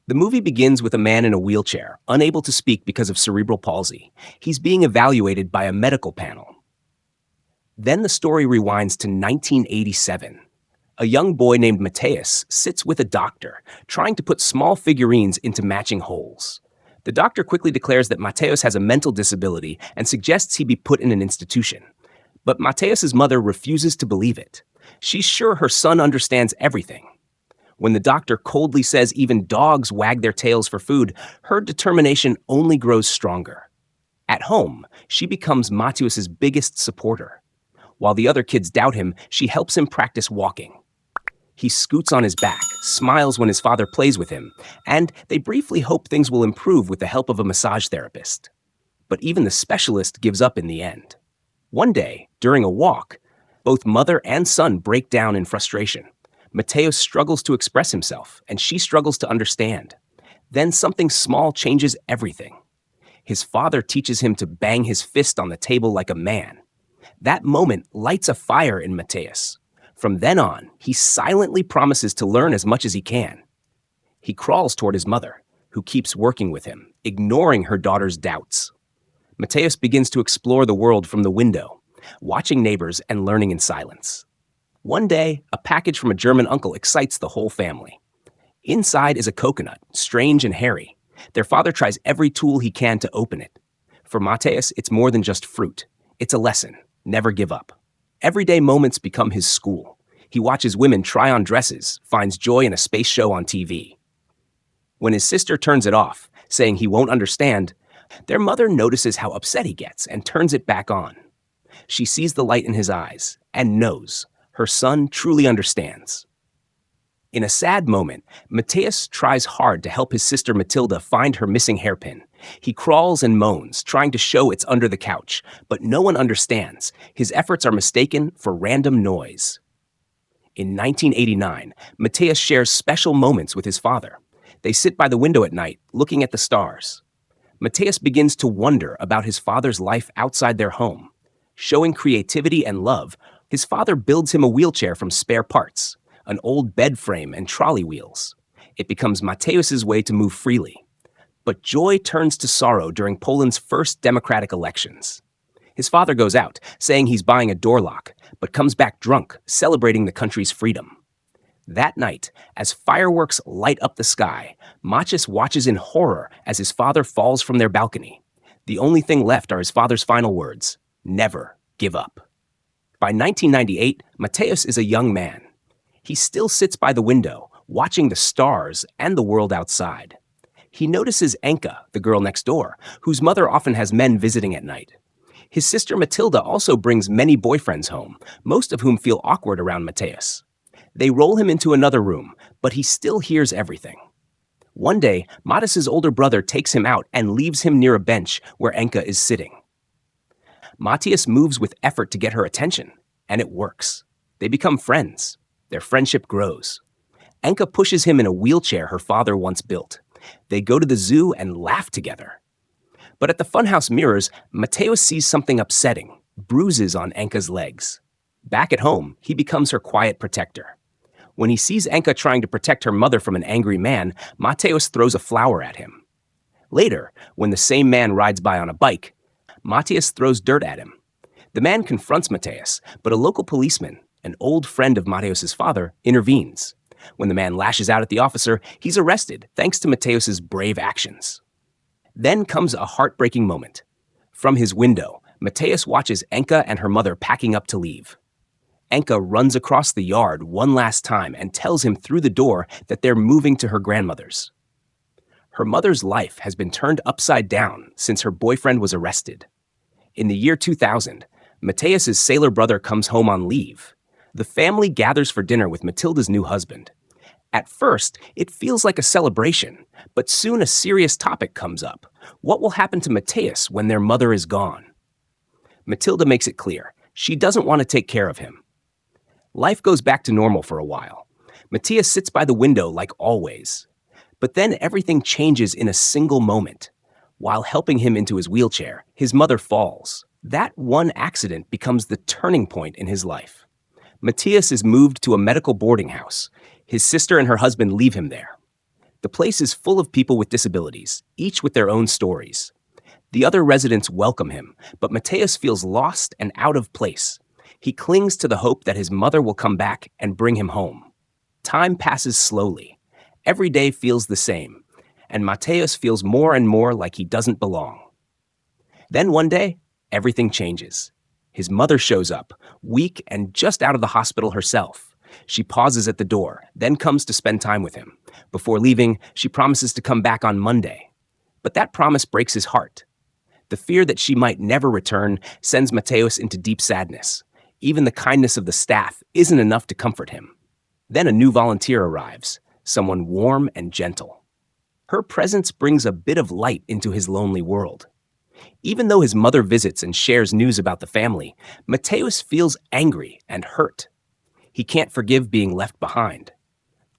The movie begins with a man in a wheelchair, unable to speak because of cerebral palsy. He's being evaluated by a medical panel. Then the story rewinds to 1987. A young boy named Mateus sits with a doctor, trying to put small figurines into matching holes. The doctor quickly declares that Mateus has a mental disability and suggests he be put in an institution. But Mateus's mother refuses to believe it. She's sure her son understands everything. When the doctor coldly says even dogs wag their tails for food, her determination only grows stronger. At home, she becomes Mateus's biggest supporter. While the other kids doubt him, she helps him practice walking. He scoots on his back, smiles when his father plays with him, and they briefly hope things will improve with the help of a massage therapist. But even the specialist gives up in the end. One day, during a walk, both mother and son break down in frustration. Mateus struggles to express himself, and she struggles to understand. Then something small changes everything. His father teaches him to bang his fist on the table like a man. That moment lights a fire in Mateus. From then on, he silently promises to learn as much as he can. He crawls toward his mother, who keeps working with him, ignoring her daughter's doubts. Mateus begins to explore the world from the window, watching neighbors and learning in silence. One day, a package from a German uncle excites the whole family. Inside is a coconut, strange and hairy. Their father tries every tool he can to open it. For Mateus, it's more than just fruit. It's a lesson. Never give up. Everyday moments become his school. He watches women try on dresses, finds joy in a space show on TV. When his sister turns it off, saying he won't understand, their mother notices how upset he gets and turns it back on. She sees the light in his eyes and knows her son truly understands. In a sad moment, Mateus tries hard to help his sister Matilda find her missing hairpin. He crawls and moans, trying to show it's under the couch, but no one understands. His efforts are mistaken for random noise. In 1989, Mateus shares special moments with his father. They sit by the window at night, looking at the stars. Mateus begins to wonder about his father's life outside their home. Showing creativity and love, his father builds him a wheelchair from spare parts, an old bed frame and trolley wheels. It becomes Mateus's way to move freely. But joy turns to sorrow during Poland's first democratic elections. His father goes out, saying he's buying a door lock, but comes back drunk, celebrating the country's freedom. That night, as fireworks light up the sky, Maciej watches in horror as his father falls from their balcony. The only thing left are his father's final words, "Never give up." By 1998, Mateus is a young man. He still sits by the window, watching the stars and the world outside. He notices Enka, the girl next door, whose mother often has men visiting at night. His sister Matilda also brings many boyfriends home, most of whom feel awkward around Mateus. They roll him into another room, but he still hears everything. One day, Mateus's older brother takes him out and leaves him near a bench where Enka is sitting. Mateus moves with effort to get her attention, and it works. They become friends. Their friendship grows. Enka pushes him in a wheelchair her father once built. They go to the zoo and laugh together. But at the funhouse mirrors, Mateus sees something upsetting, bruises on Enka's legs. Back at home, he becomes her quiet protector. When he sees Enka trying to protect her mother from an angry man, Mateus throws a flower at him. Later, when the same man rides by on a bike, Mateus throws dirt at him. The man confronts Mateus, but a local policeman, an old friend of Mateus's father, intervenes. When the man lashes out at the officer, he's arrested thanks to Mateus's brave actions. Then comes a heartbreaking moment. From his window, Mateus watches Enka and her mother packing up to leave. Enka runs across the yard one last time and tells him through the door that they're moving to her grandmother's. Her mother's life has been turned upside down since her boyfriend was arrested. In the year 2000, Mateus's sailor brother comes home on leave. The family gathers for dinner with Matilda's new husband. At first, it feels like a celebration, but soon a serious topic comes up. What will happen to Mateus when their mother is gone? Matilda makes it clear she doesn't want to take care of him. Life goes back to normal for a while. Mateus sits by the window like always. But then everything changes in a single moment. While helping him into his wheelchair, his mother falls. That one accident becomes the turning point in his life. Mateus is moved to a medical boarding house. His sister and her husband leave him there. The place is full of people with disabilities, each with their own stories. The other residents welcome him, but Mateus feels lost and out of place. He clings to the hope that his mother will come back and bring him home. Time passes slowly. Every day feels the same, and Mateus feels more and more like he doesn't belong. Then one day, everything changes. His mother shows up, weak and just out of the hospital herself. She pauses at the door, then comes to spend time with him. Before leaving, she promises to come back on Monday. But that promise breaks his heart. The fear that she might never return sends Mateus into deep sadness. Even the kindness of the staff isn't enough to comfort him. Then a new volunteer arrives, someone warm and gentle. Her presence brings a bit of light into his lonely world. Even though his mother visits and shares news about the family, Mateus feels angry and hurt. He can't forgive being left behind.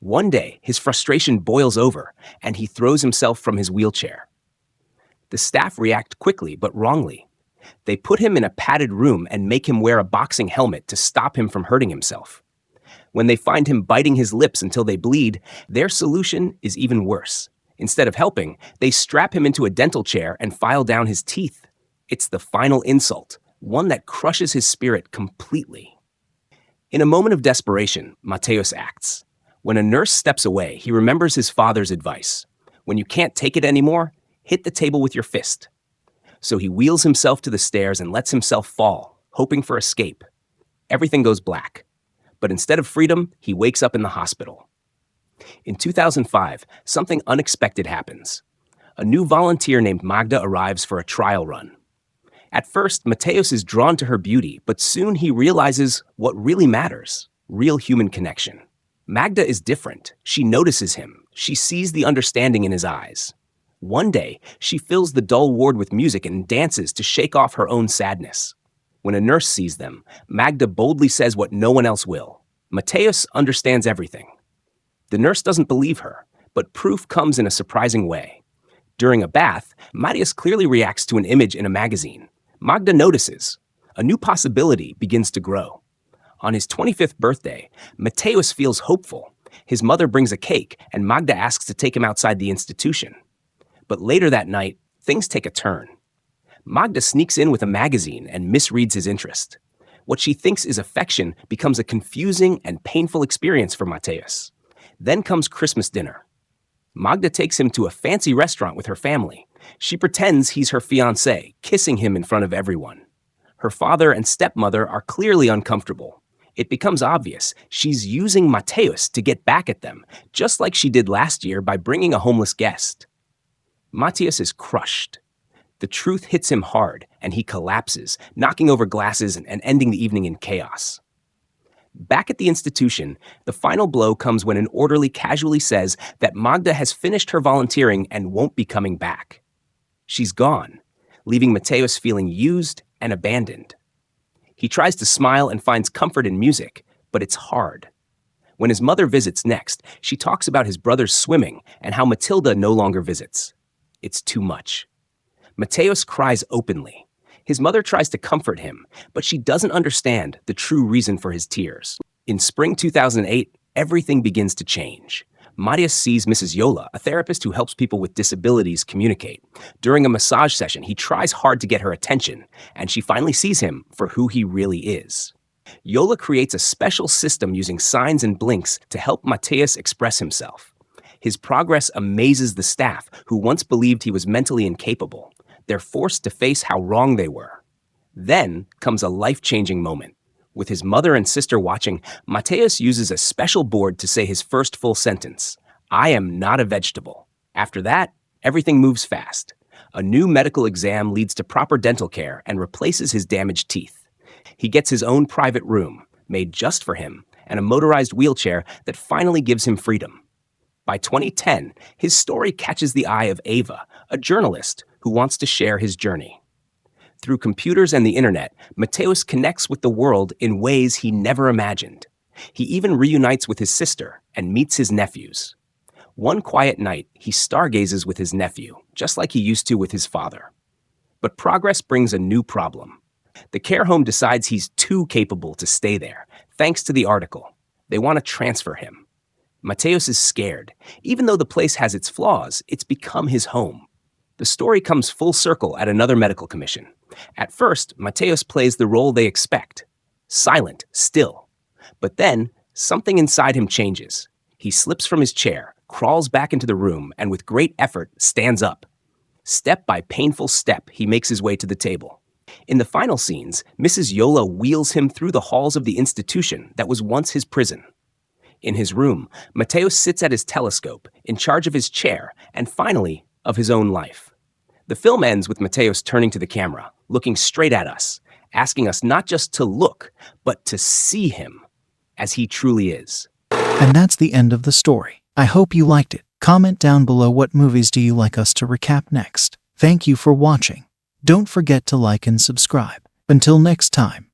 One day, his frustration boils over, and he throws himself from his wheelchair. The staff react quickly but wrongly. They put him in a padded room and make him wear a boxing helmet to stop him from hurting himself. When they find him biting his lips until they bleed, their solution is even worse. Instead of helping, they strap him into a dental chair and file down his teeth. It's the final insult, one that crushes his spirit completely. In a moment of desperation, Mateus acts. When a nurse steps away, he remembers his father's advice. When you can't take it anymore, hit the table with your fist. So he wheels himself to the stairs and lets himself fall, hoping for escape. Everything goes black. But instead of freedom, he wakes up in the hospital. In 2005, something unexpected happens. A new volunteer named Magda arrives for a trial run. At first, Mateus is drawn to her beauty, but soon he realizes what really matters: real human connection. Magda is different. She notices him. She sees the understanding in his eyes. One day, she fills the dull ward with music and dances to shake off her own sadness. When a nurse sees them, Magda boldly says what no one else will. Mateus understands everything. The nurse doesn't believe her, but proof comes in a surprising way. During a bath, Mateus clearly reacts to an image in a magazine. Magda notices. A new possibility begins to grow. On his 25th birthday, Mateus feels hopeful. His mother brings a cake, and Magda asks to take him outside the institution. But later that night, things take a turn. Magda sneaks in with a magazine and misreads his interest. What she thinks is affection becomes a confusing and painful experience for Mateus. Then comes Christmas dinner. Magda takes him to a fancy restaurant with her family. She pretends he's her fiancé, kissing him in front of everyone. Her father and stepmother are clearly uncomfortable. It becomes obvious she's using Mateus to get back at them, just like she did last year by bringing a homeless guest. Mateus is crushed. The truth hits him hard, and he collapses, knocking over glasses and ending the evening in chaos. Back at the institution, the final blow comes when an orderly casually says that Magda has finished her volunteering and won't be coming back. She's gone, leaving Mateus feeling used and abandoned. He tries to smile and finds comfort in music, but it's hard. When his mother visits next, she talks about his brother's swimming and how Matilda no longer visits. It's too much. Mateus cries openly. His mother tries to comfort him, but she doesn't understand the true reason for his tears. In spring 2008, everything begins to change. Mateus sees Mrs. Yola, a therapist who helps people with disabilities communicate. During a massage session, he tries hard to get her attention, and she finally sees him for who he really is. Yola creates a special system using signs and blinks to help Mateus express himself. His progress amazes the staff, who once believed he was mentally incapable. They're forced to face how wrong they were. Then comes a life-changing moment. With his mother and sister watching, Mateus uses a special board to say his first full sentence: "I am not a vegetable." After that, everything moves fast. A new medical exam leads to proper dental care and replaces his damaged teeth. He gets his own private room, made just for him, and a motorized wheelchair that finally gives him freedom. By 2010, his story catches the eye of Ava, a journalist who wants to share his journey. Through computers and the internet, Mateus connects with the world in ways he never imagined. He even reunites with his sister and meets his nephews. One quiet night, he stargazes with his nephew, just like he used to with his father. But progress brings a new problem. The care home decides he's too capable to stay there, thanks to the article. They want to transfer him. Mateos is scared. Even though the place has its flaws, it's become his home. The story comes full circle at another medical commission. At first, Mateos plays the role they expect. Silent, still. But then, something inside him changes. He slips from his chair, crawls back into the room, and with great effort, stands up. Step by painful step, he makes his way to the table. In the final scenes, Mrs. Yola wheels him through the halls of the institution that was once his prison. In his room, Mateos sits at his telescope, in charge of his chair, and finally, of his own life. The film ends with Mateos turning to the camera, looking straight at us, asking us not just to look, but to see him as he truly is. And that's the end of the story. I hope you liked it. Comment down below what movies do you like us to recap next. Thank you for watching. Don't forget to like and subscribe. Until next time.